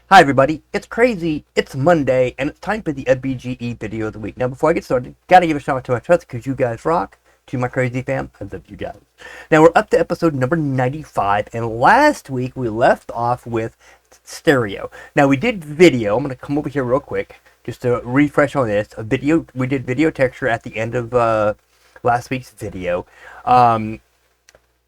Hi everybody, it's crazy, it's Monday, and it's time for the UPBGE video of the week. Now before I get started, gotta give a shout out to my trust because you guys rock. To my crazy fam, I love you guys. Now we're up to episode number 95, and last week we left off with stereo. Now we did video, I'm gonna come over here real quick, just to refresh on this. We did video texture at the end of last week's video.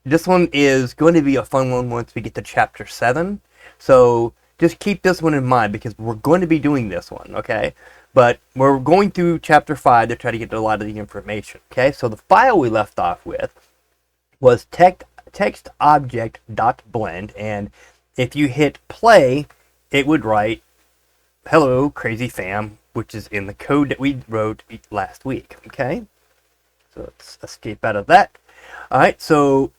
This one is going to be a fun one once we get to chapter 7. So just keep this one in mind because we're going to be doing this one, okay? But we're going through chapter 5 to try to get a lot of the information, okay? So the file we left off with was textobject.blend, and if you hit play, it would write, "Hello, crazy fam," which is in the code that we wrote last week, okay? So let's escape out of that. All right, so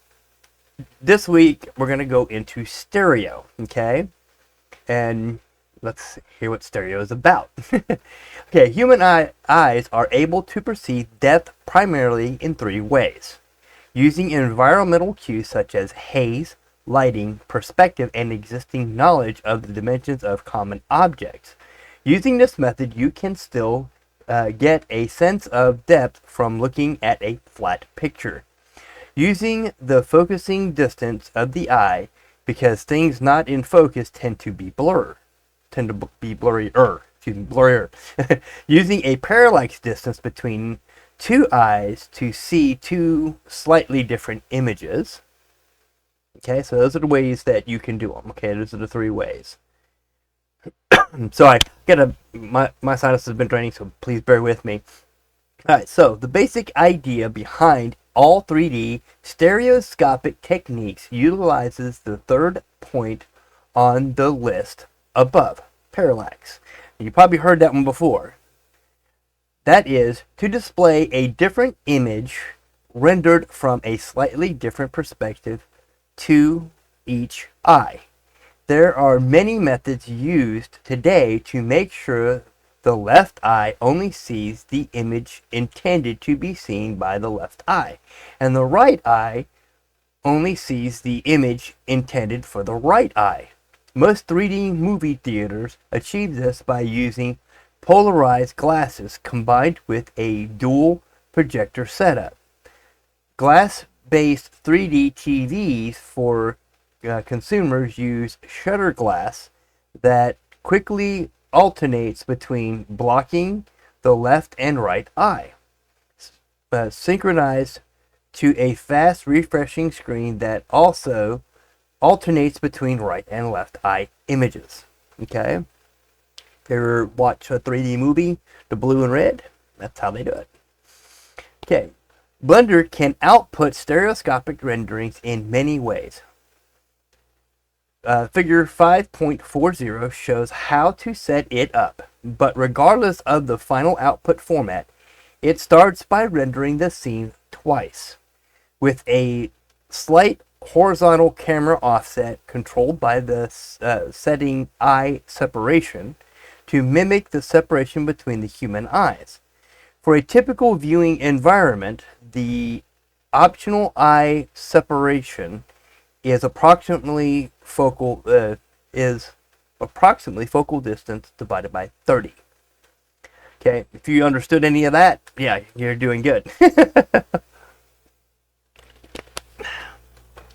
this week we're going to go into stereo, okay? And let's hear what stereo is about. Okay, human eyes are able to perceive depth primarily in 3 ways. Using environmental cues such as haze, lighting, perspective, and existing knowledge of the dimensions of common objects. Using this method, you can still get a sense of depth from looking at a flat picture. Using the focusing distance of the eye, because things not in focus tend to be blurrier. Using a parallax distance between 2 eyes to see 2 slightly different images. Okay, so those are the ways that you can do them. Okay, those are the 3 ways. So my sinus has been draining, so please bear with me. Alright, so the basic idea behind all 3D stereoscopic techniques utilizes the 3rd point on the list above, parallax. You probably heard that one before. That is to display a different image rendered from a slightly different perspective to each eye. There are many methods used today to make sure the left eye only sees the image intended to be seen by the left eye, and the right eye only sees the image intended for the right eye. Most 3D movie theaters achieve this by using polarized glasses combined with a dual projector setup. Glass-based 3D TVs for consumers use shutter glass that quickly alternates between blocking the left and right eye, synchronized to a fast refreshing screen that also alternates between right and left eye images. Okay, if you ever watch a 3D movie, the blue and red, that's how they do it. Okay, Blender can output stereoscopic renderings in many ways. Figure 5.40 shows how to set it up, but regardless of the final output format, it starts by rendering the scene twice, with a slight horizontal camera offset controlled by the setting eye separation to mimic the separation between the human eyes. For a typical viewing environment, the optional eye separation is approximately focal distance divided by 30. Okay, if you understood any of that, yeah, you're doing good.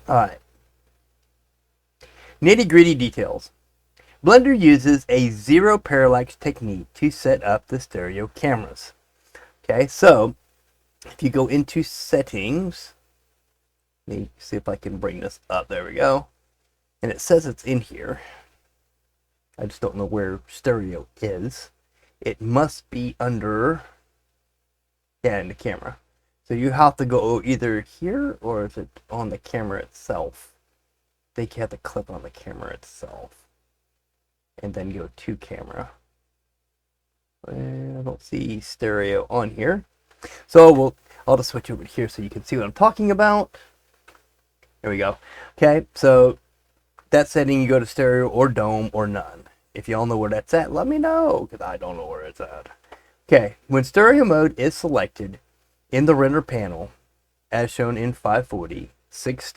Alright. Nitty-gritty details. Blender uses a zero parallax technique to set up the stereo cameras. Okay, so if you go into settings, let me see if I can bring this up. There we go. And it says it's in here. I just don't know where stereo is. It must be under, yeah, in the camera. So you have to go either here or is it on the camera itself? I think you have to click on the camera itself and then go to camera. I don't see stereo on here. So I'll just switch over here so you can see what I'm talking about. There we go. Okay, so that setting, you go to stereo or dome or none. If y'all know where that's at, let me know, because I don't know where it's at. Okay, when stereo mode is selected in the render panel, as shown in 540, 6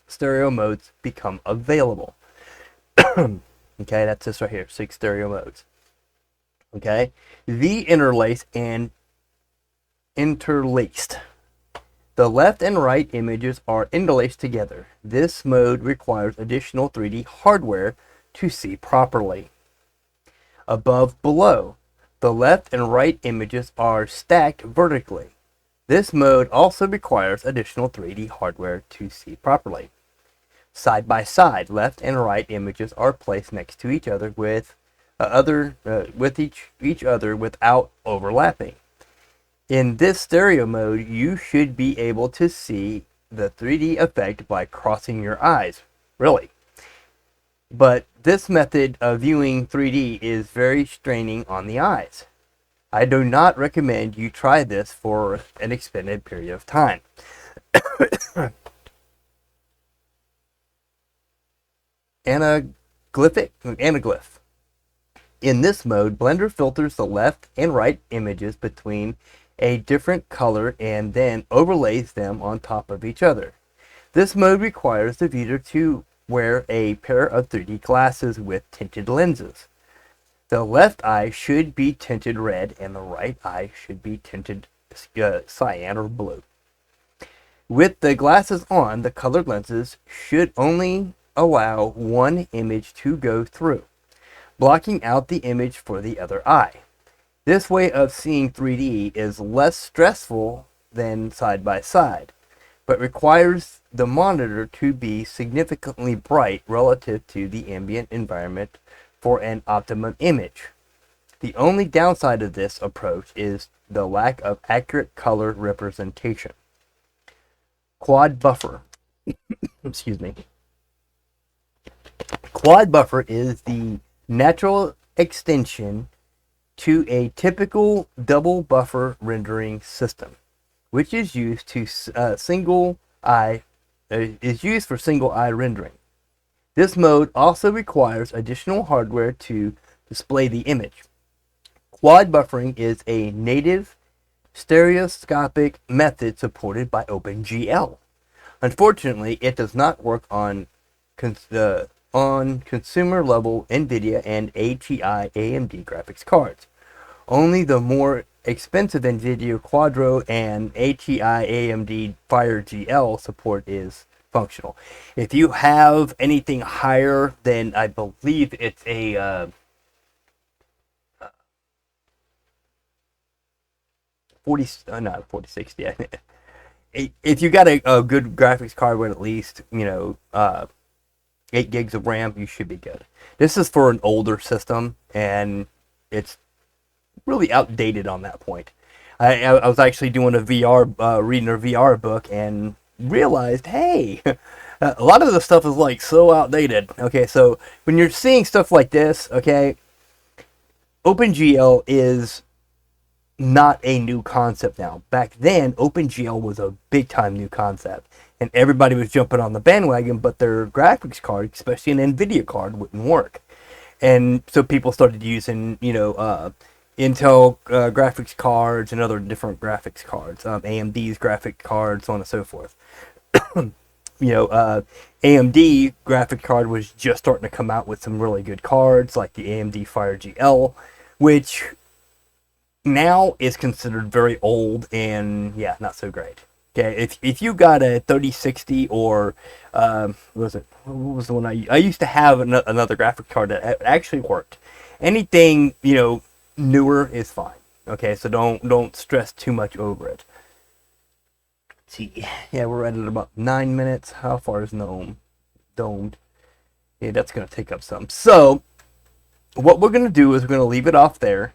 stereo modes become available. Okay, that's this right here, 6 stereo modes. Okay, the interlace and interlaced. The left and right images are interlaced together. This mode requires additional 3D hardware to see properly. Above, below. The left and right images are stacked vertically. This mode also requires additional 3D hardware to see properly. Side by side, left and right images are placed next to each other with each other without overlapping. In this stereo mode, you should be able to see the 3D effect by crossing your eyes. Really. But this method of viewing 3D is very straining on the eyes. I do not recommend you try this for an extended period of time. Anaglyph. In this mode, Blender filters the left and right images between a different color and then overlays them on top of each other. This mode requires the viewer to wear a pair of 3D glasses with tinted lenses. The left eye should be tinted red and the right eye should be tinted cyan or blue. With the glasses on, the colored lenses should only allow one image to go through, blocking out the image for the other eye. This way of seeing 3D is less stressful than side by side, but requires the monitor to be significantly bright relative to the ambient environment for an optimum image. The only downside of this approach is the lack of accurate color representation. Quad buffer. Excuse me. Quad buffer is the natural extension to a typical double buffer rendering system, which is used to for single eye rendering. This mode also requires additional hardware to display the image. Quad buffering is a native stereoscopic method supported by OpenGL. Unfortunately, it does not work on consumer level NVIDIA and ATI AMD graphics cards. Only the more expensive NVIDIA Quadro and ATI AMD FireGL support is functional. If you have anything higher than, I believe it's a 4060. If you got a good graphics card with at least 8 gigs of RAM, you should be good. This is for an older system, and it's really outdated on that point. I was actually doing a reading a VR book, and realized, hey, a lot of the stuff is like so outdated. Okay, so when you're seeing stuff like this, okay, OpenGL is not a new concept now. Back then, OpenGL was a big time new concept, and everybody was jumping on the bandwagon, but their graphics card, especially an NVIDIA card, wouldn't work. And so people started using, Intel graphics cards and other different graphics cards, AMD's graphic cards, so on and so forth. AMD graphic card was just starting to come out with some really good cards, like the AMD FireGL, which now is considered very old and, yeah, not so great. Okay, if you got a 3060 or, what was the one I used to have another graphic card that actually worked. Anything, newer is fine. Okay, so don't stress too much over it. Let's see, yeah, we're at about 9 minutes. How far is domed? Yeah, that's gonna take up some. So what we're gonna do is we're gonna leave it off there.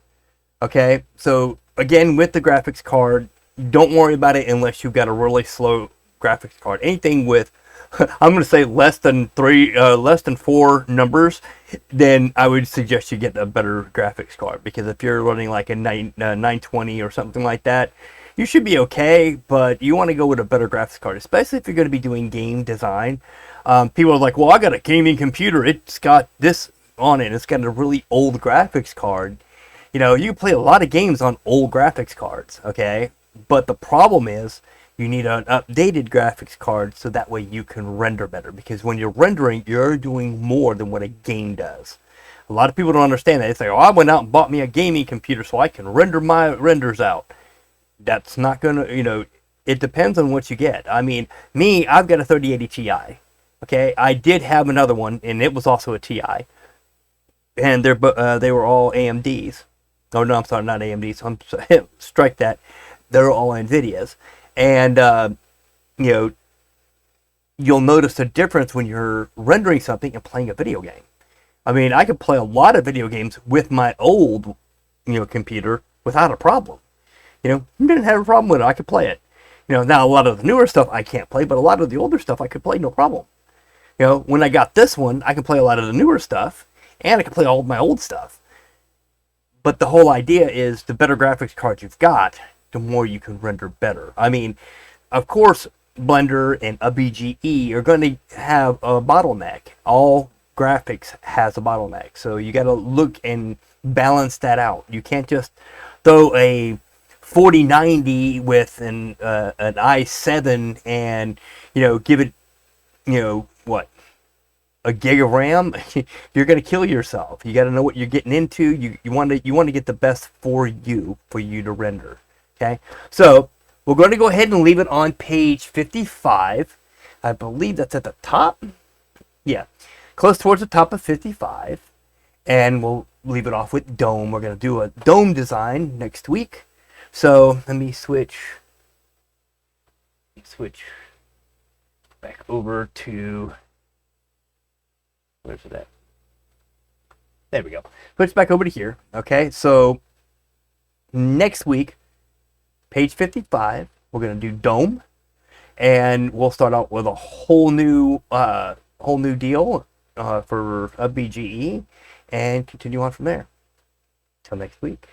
Okay, so again, with the graphics card, don't worry about it unless you've got a really slow graphics card. Anything with I'm going to say less than 4 numbers, then I would suggest you get a better graphics card, because if you're running like a 920 or something like that, you should be okay, but you want to go with a better graphics card, especially if you're going to be doing game design. People are like, well, I got a gaming computer, it's got this on it, it's got a really old graphics card. You can play a lot of games on old graphics cards, okay? But the problem is, you need an updated graphics card so that way you can render better. Because when you're rendering, you're doing more than what a game does. A lot of people don't understand that. They say, oh, I went out and bought me a gaming computer so I can render my renders out. That's not going to, it depends on what you get. I mean, me, I've got a 3080 Ti. Okay, I did have another one, and it was also a Ti. And they were all AMDs. Oh, no, I'm sorry, not AMDs. I'm sorry, strike that. They're all NVIDIAs. And, you'll notice a difference when you're rendering something and playing a video game. I mean, I could play a lot of video games with my old, computer without a problem. Didn't have a problem with it. I could play it. Now a lot of the newer stuff I can't play, but a lot of the older stuff I could play no problem. When I got this one, I can play a lot of the newer stuff, and I can play all of my old stuff. But the whole idea is the better graphics card you've got, the more you can render better. I mean, of course, Blender and UPBGE are going to have a bottleneck. All graphics has a bottleneck, so you got to look and balance that out. You can't just throw a 4090 with an i7 and give it a gig of RAM. You're going to kill yourself. You got to know what you're getting into. You want to get the best for you to render. Okay, so we're going to go ahead and leave it on page 55. I believe that's at the top. Yeah, close towards the top of 55. And we'll leave it off with dome. We're going to do a dome design next week. So let me switch back over to, where's it at? There we go. Switch back over to here. Okay, so next week, page 55, we're going to do dome, and we'll start out with a whole new deal for UPBGE, and continue on from there. Till next week.